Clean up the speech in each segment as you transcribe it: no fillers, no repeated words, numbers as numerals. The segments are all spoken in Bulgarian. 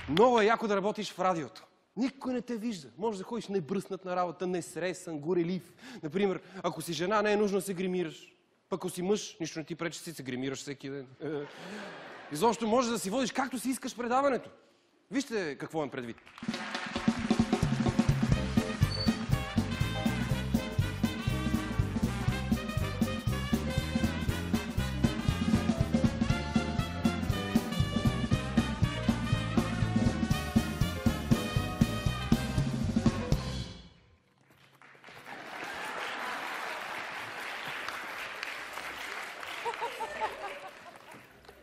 Много е яко да работиш в радиото. Никой не те вижда. Може да ходиш небръснат на работа, несресан, горелив. Например, ако си жена, не е нужно да се гримираш. Пък ако си мъж, нищо не ти пречи, си се гримираш всеки ден. Изобщо може да си водиш както си искаш предаването. Вижте какво имам предвид.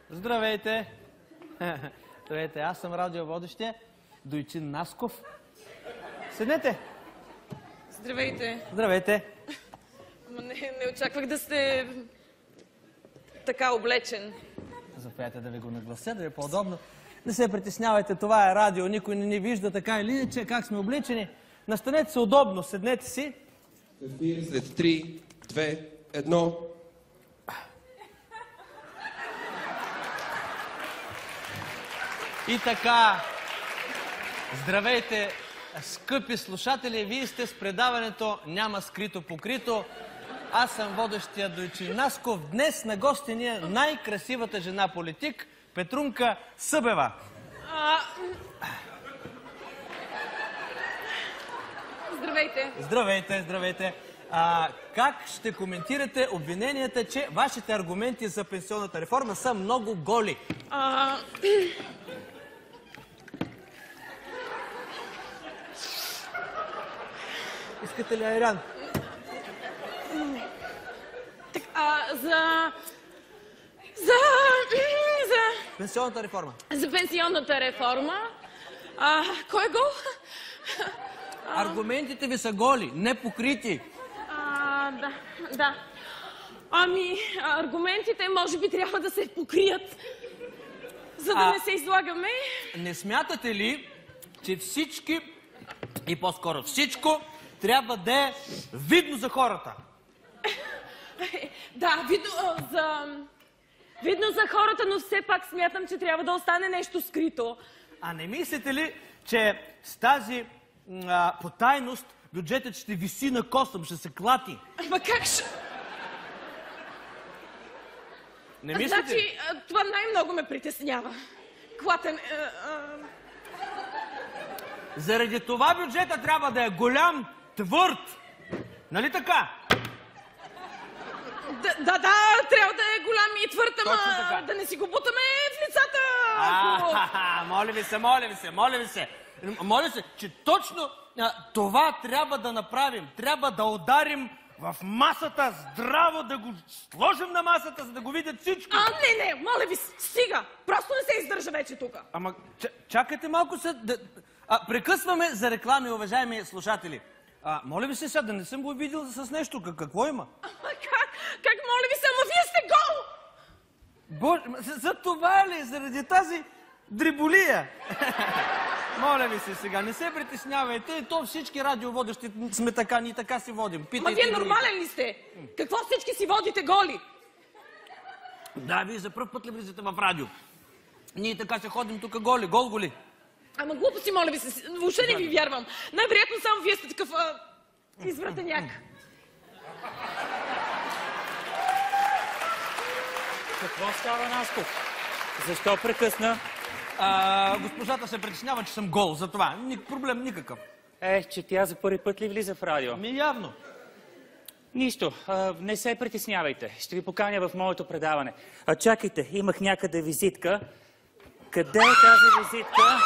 Здравейте! Здравейте, аз съм радиоводещия Дойчин Насков. Седнете! Здравейте! Здравейте! Не очаквах да сте така облечен. Заповядайте да ви го наглася, да ви е по-удобно. Не се притеснявайте, това е радио, никой не ни вижда така или иначе, как сме обличени. Настанете се удобно, седнете си. След 3, 2, 1... И така, здравейте, скъпи слушатели, вие сте с предаването "Няма скрито покрито". Аз съм водещия Дойчин Насков. Днес на гости ни е най-красивата жена политик Петрунка Събева. Здравейте! Здравейте, здравейте. Как ще коментирате обвиненията, че вашите аргументи за пенсионната реформа са много голи? Искате ли айран? За Пенсионната реформа. За пенсионната реформа. Кой е гол? Аргументите ви са голи, не покрити. Да. Аргументите може би трябва да се покрият, за да не се излагаме. Не смятате ли, че всички, и по-скоро всичко, трябва да е видно за хората? Да, видно за хората, но все пак смятам, че трябва да остане нещо скрито. А не мислите ли, че с тази потайност бюджетът ще виси на косъм, ще се клати? Ама как ще... Не мислите? Значи, това най-много ме притеснява. Клатен... Заради това бюджетът трябва да е голям, твърд. Нали така? Да, трябва да е голям и твърд, ама да не си го бутаме в лицата. Моля ви се, че точно това трябва да направим. Трябва да ударим в масата, здраво да го сложим на масата, за да го видят всички. Не, моля ви, стига. Просто не се издържа вече тук. Ама, чакайте малко се. Прекъсваме за реклами, уважаеми слушатели. Моля ви се сега, да не съм го видил с нещо. Какво има? Как моля ви се, ама вие сте гол! Боже, за това ли? Заради тази дреболия? Моля ви се сега, не се притеснявайте. То всички радиоводещи сме така, ние така си водим. Ма вие нормален ли сте? Какво всички си водите голи? Да, вие за пръв път ли влизате в радио? Ние така се ходим тук голи, гол-голи. Ама глупости, моля ви се, въобще не ви вярвам. Най-вероятно само вие сте такъв извратеняк. Какво става, Насков? Защо прекъсна? Госпожата се притеснява, че съм гол, за това. Проблем никакъв. Че тя за първи път ли влиза в радио? Явно. Нищо, не се притеснявайте. Ще ви поканя в моето предаване. Чакайте, имах някъде визитка. Къде е тази визитка?